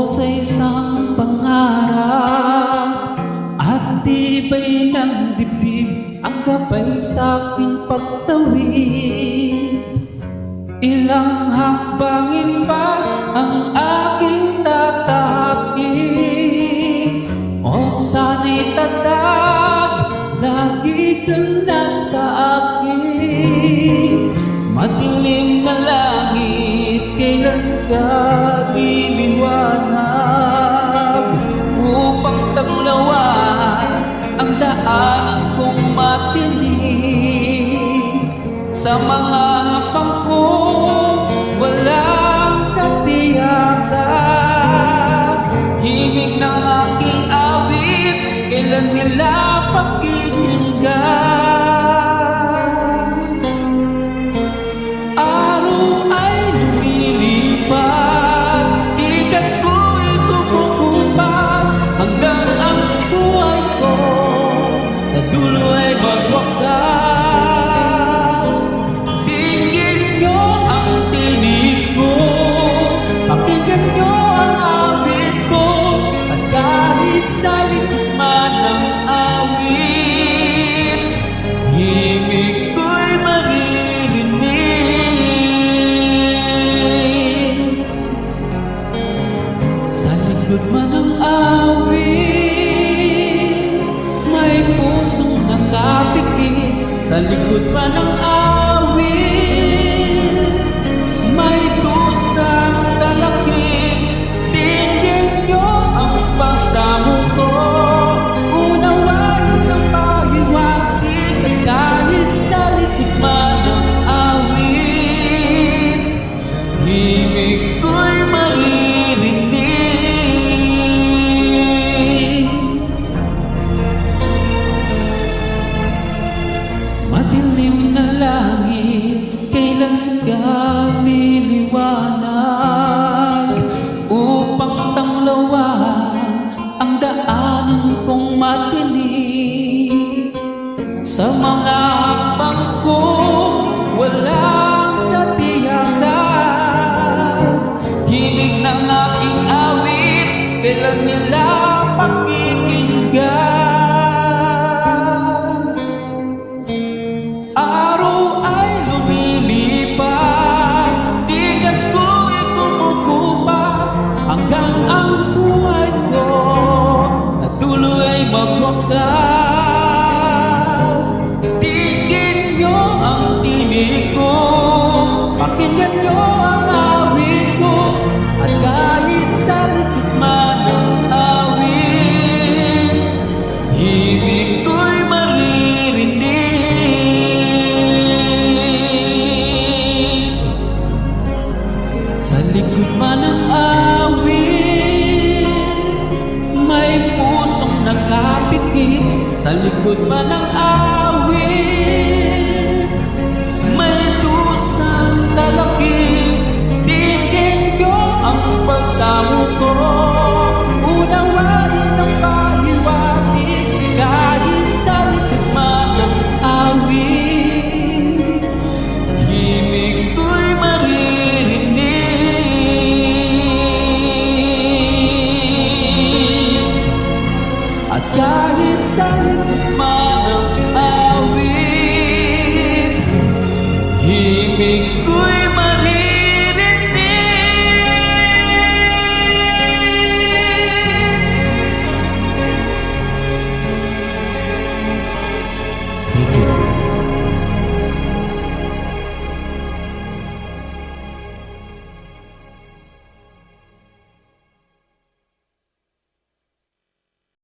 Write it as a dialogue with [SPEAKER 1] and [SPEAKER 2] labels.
[SPEAKER 1] sa isang pangarap at tibay ng dibdib ang gabay sa aking pagtawid. Ilang hakbangin ba ang aking tatahakin? O sana'y tatag, lagi ka na sa akin. Madilim na langit, kailan ka liliwanag upang taglawan ang daanan kong matinig. Sa mga hapang ko, walang katiyakan. Himig ng aking awit, kailan nila pakikinggan? Sa likod man ng awit, may pusong nakapikit. Sa likod man ng awit, may dusang talakit. Tingin nyo ang pagsamo ko, unawain ang pahiwatig. At kahit sa likod man ng awit, himig ko'y maririnig. Madilim na langit, kailan ka liliwanag upang tanglawan ang daanan kong matinig. Sa mga hakbang ko, walang katiyakan. Himig ng aking awit, kailan nila pakikinggan? Magwakas, tingin nyo ang tinig ko, pakinggan nyo ang awit ko. At kahit sa likod man ng awit, himig ko'y maririnig. Sa likod man ng awit, may pusong nakapikit. Sa likod man ng awit,